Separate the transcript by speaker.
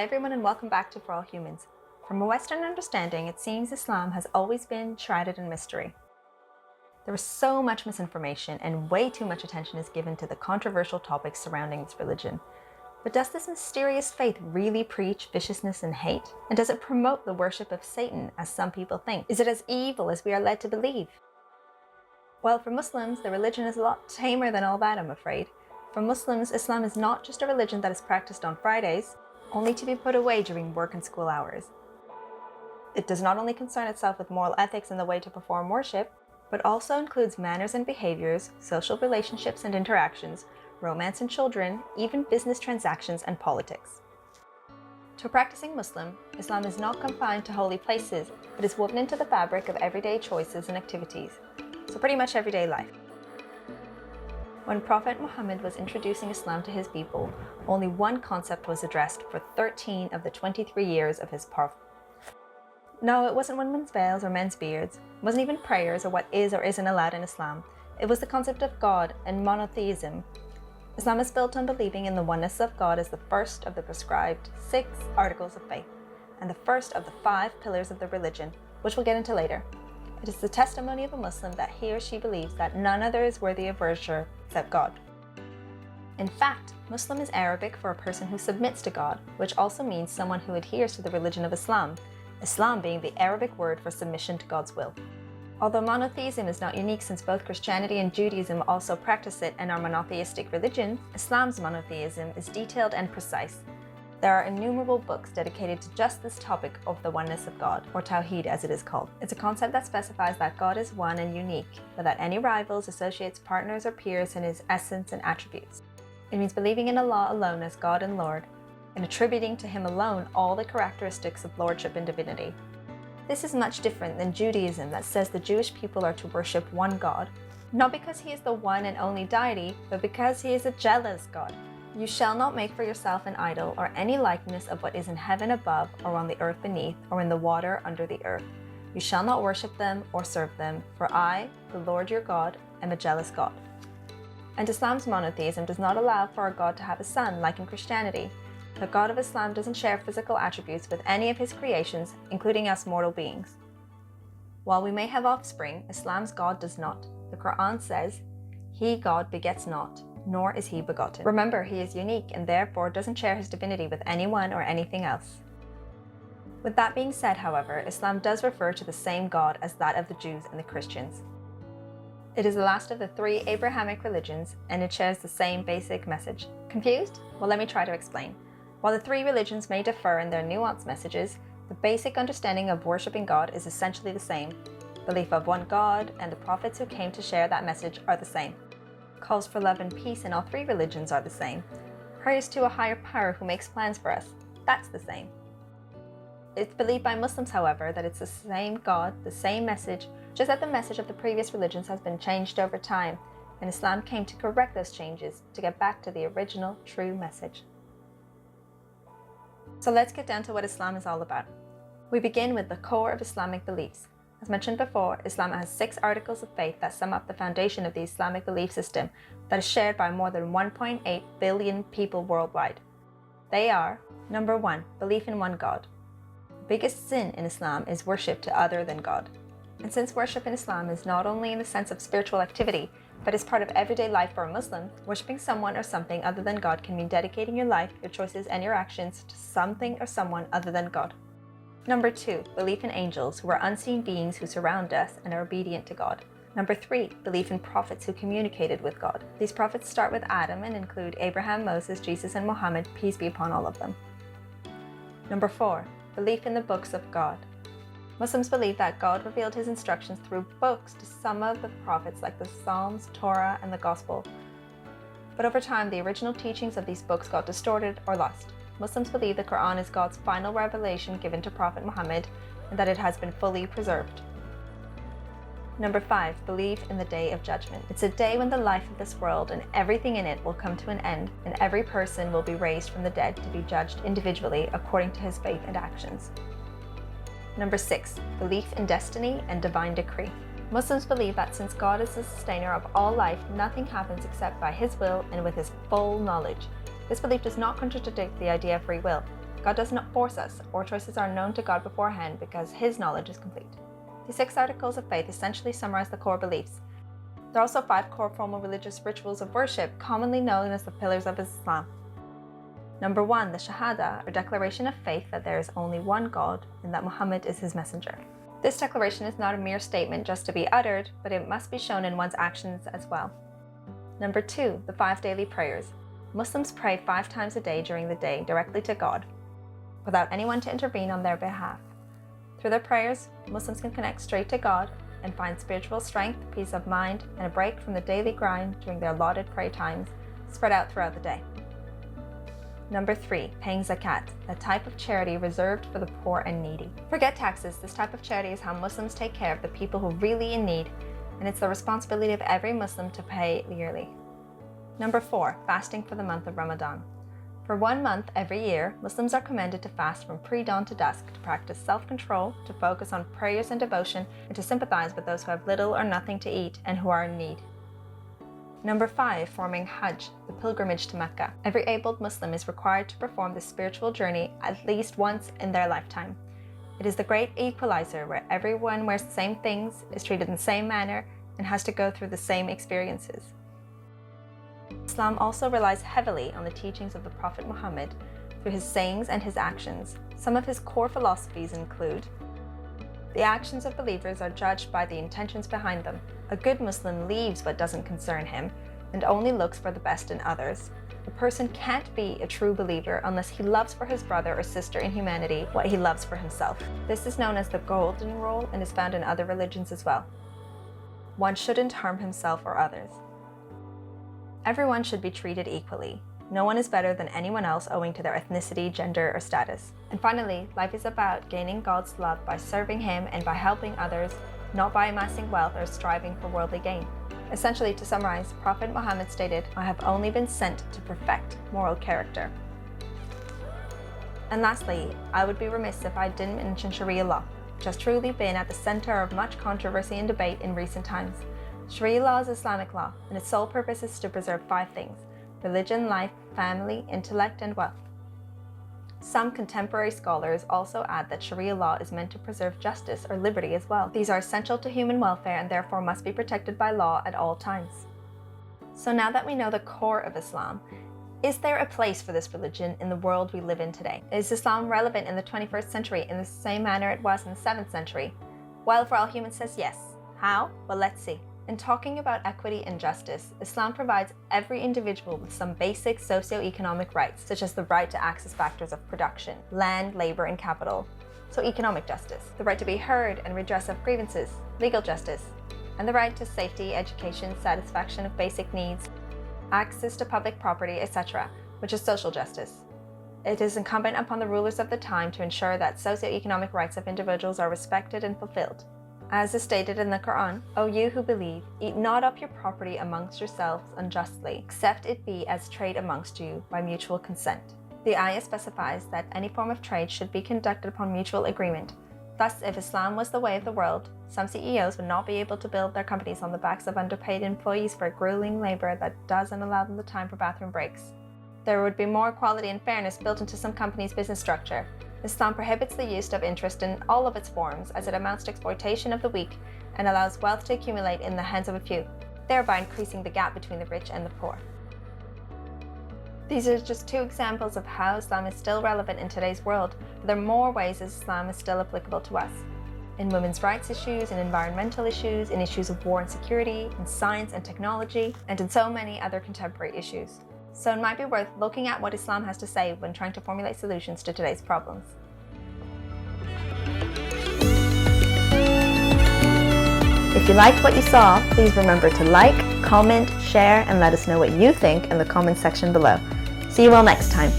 Speaker 1: everyone and welcome back to For All Humans. From a Western understanding, it seems Islam has always been shrouded in mystery. There is so much misinformation and way too much attention is given to the controversial topics surrounding its religion. But does this mysterious faith really preach viciousness and hate? And does it promote the worship of Satan, as some people think? Is it as evil as we are led to believe? Well, for Muslims, the religion is a lot tamer than all that, I'm afraid. For Muslims, Islam is not just a religion that is practiced on Fridays, only to be put away during work and school hours. It does not only concern itself with moral ethics and the way to perform worship, but also includes manners and behaviors, social relationships and interactions, romance and children, even business transactions and politics. To a practicing Muslim, Islam is not confined to holy places, but is woven into the fabric of everyday choices and activities, so pretty much everyday life. When Prophet Muhammad was introducing Islam to his people, only one concept was addressed for 13 of the 23 years of his prophet. No, it wasn't women's veils or men's beards. It wasn't even prayers or what is or isn't allowed in Islam. It was the concept of God and monotheism. Islam is built on believing in the oneness of God as the first of the prescribed 6 articles of faith, and the first of the 5 pillars of the religion, which we'll get into later. It is the testimony of a Muslim that he or she believes that none other is worthy of worship except God. In fact, Muslim is Arabic for a person who submits to God, which also means someone who adheres to the religion of Islam, Islam being the Arabic word for submission to God's will. Although monotheism is not unique since both Christianity and Judaism also practice it and are monotheistic religions, Islam's monotheism is detailed and precise. There are innumerable books dedicated to just this topic of the oneness of God, or Tawheed as it is called. It's a concept that specifies that God is one and unique, without any rivals, associates, partners, or peers in his essence and attributes. It means believing in Allah alone as God and Lord, and attributing to him alone all the characteristics of lordship and divinity. This is much different than Judaism that says the Jewish people are to worship one God, not because he is the one and only deity, but because he is a jealous God. You shall not make for yourself an idol or any likeness of what is in heaven above or on the earth beneath or in the water under the earth. You shall not worship them or serve them, for I, the Lord your God, am a jealous God. And Islam's monotheism does not allow for a God to have a son like in Christianity. The God of Islam doesn't share physical attributes with any of his creations, including us mortal beings. While we may have offspring, Islam's God does not. The Quran says, "He, God, begets not, nor is he begotten." Remember, he is unique and therefore doesn't share his divinity with anyone or anything else. With that being said, however, Islam does refer to the same God as that of the Jews and the Christians. It is the last of the 3 Abrahamic religions, and it shares the same basic message. Confused? Well, let me try to explain. While the 3 religions may differ in their nuanced messages, the basic understanding of worshipping God is essentially the same. Belief of one God and the prophets who came to share that message are the same. Calls for love and peace in all 3 religions are the same. Prayers to a higher power who makes plans for us, that's the same. It's believed by Muslims, however, that it's the same God, the same message, just that the message of the previous religions has been changed over time, and Islam came to correct those changes to get back to the original true message. So let's get down to what Islam is all about. We begin with the core of Islamic beliefs. As mentioned before, Islam has 6 articles of faith that sum up the foundation of the Islamic belief system that is shared by more than 1.8 billion people worldwide. They are: number 1, belief in one God. The biggest sin in Islam is worship to other than God. And since worship in Islam is not only in the sense of spiritual activity, but is part of everyday life for a Muslim, worshipping someone or something other than God can mean dedicating your life, your choices, and your actions to something or someone other than God. Number 2, belief in angels, who are unseen beings who surround us and are obedient to God. Number 3, belief in prophets who communicated with God. These prophets start with Adam and include Abraham, Moses, Jesus, and Muhammad, peace be upon all of them. Number 4, belief in the books of God. Muslims believe that God revealed his instructions through books to some of the prophets like the Psalms, Torah, and the Gospel. But over time, the original teachings of these books got distorted or lost. Muslims believe the Quran is God's final revelation given to Prophet Muhammad and that it has been fully preserved. Number 5, belief in the Day of Judgment. It's a day when the life of this world and everything in it will come to an end, and every person will be raised from the dead to be judged individually according to his faith and actions. Number 6, belief in destiny and divine decree. Muslims believe that since God is the sustainer of all life, nothing happens except by his will and with his full knowledge. This belief does not contradict the idea of free will. God does not force us. Our choices are known to God beforehand because His knowledge is complete. The 6 articles of faith essentially summarize the core beliefs. There are also 5 core formal religious rituals of worship, commonly known as the pillars of Islam. Number 1, the Shahada, or declaration of faith that there is only one God and that Muhammad is his messenger. This declaration is not a mere statement just to be uttered, but it must be shown in one's actions as well. Number 2, the 5 daily prayers. Muslims pray 5 times a day during the day directly to God, without anyone to intervene on their behalf. Through their prayers, Muslims can connect straight to God and find spiritual strength, peace of mind, and a break from the daily grind during their allotted prayer times spread out throughout the day. Number 3, paying zakat, a type of charity reserved for the poor and needy. Forget taxes, this type of charity is how Muslims take care of the people who are really in need, and it's the responsibility of every Muslim to pay yearly. Number 4, fasting for the month of Ramadan. For 1 month every year, Muslims are commanded to fast from pre-dawn to dusk to practice self-control, to focus on prayers and devotion, and to sympathize with those who have little or nothing to eat and who are in need. Number 5, forming Hajj, the pilgrimage to Mecca. Every able Muslim is required to perform this spiritual journey at least once in their lifetime. It is the great equalizer where everyone wears the same things, is treated in the same manner, and has to go through the same experiences. Islam also relies heavily on the teachings of the Prophet Muhammad through his sayings and his actions. Some of his core philosophies include: the actions of believers are judged by the intentions behind them. A good Muslim leaves what doesn't concern him and only looks for the best in others. A person can't be a true believer unless he loves for his brother or sister in humanity what he loves for himself. This is known as the golden rule and is found in other religions as well. One shouldn't harm himself or others. Everyone should be treated equally. No one is better than anyone else owing to their ethnicity, gender, or status. And finally, life is about gaining God's love by serving Him and by helping others, not by amassing wealth or striving for worldly gain. Essentially, to summarize, Prophet Muhammad stated, "I have only been sent to perfect moral character." And lastly, I would be remiss if I didn't mention Sharia law, which has truly been at the center of much controversy and debate in recent times. Sharia law is Islamic law, and its sole purpose is to preserve 5 things: religion, life, family, intellect, and wealth. Some contemporary scholars also add that Sharia law is meant to preserve justice or liberty as well. These are essential to human welfare and therefore must be protected by law at all times. So now that we know the core of Islam, is there a place for this religion in the world we live in today? Is Islam relevant in the 21st century in the same manner it was in the 7th century? Well, for all humans says yes. How? Well, let's see. In talking about equity and justice, Islam provides every individual with some basic socio-economic rights, such as the right to access factors of production, land, labor, and capital. So economic justice, the right to be heard and redress of grievances, legal justice, and the right to safety, education, satisfaction of basic needs, access to public property, etc., which is social justice. It is incumbent upon the rulers of the time to ensure that socio-economic rights of individuals are respected and fulfilled. As is stated in the Quran, "O you who believe, eat not up your property amongst yourselves unjustly, except it be as trade amongst you by mutual consent." The ayah specifies that any form of trade should be conducted upon mutual agreement. Thus, if Islam was the way of the world, some CEOs would not be able to build their companies on the backs of underpaid employees for grueling labor that doesn't allow them the time for bathroom breaks. There would be more equality and fairness built into some companies' business structure. Islam prohibits the use of interest in all of its forms, as it amounts to exploitation of the weak and allows wealth to accumulate in the hands of a few, thereby increasing the gap between the rich and the poor. These are just 2 examples of how Islam is still relevant in today's world, but there are more ways Islam is still applicable to us. In women's rights issues, in environmental issues, in issues of war and security, in science and technology, and in so many other contemporary issues. So it might be worth looking at what Islam has to say when trying to formulate solutions to today's problems. If you liked what you saw, please remember to like, comment, share, and let us know what you think in the comments section below. See you all next time.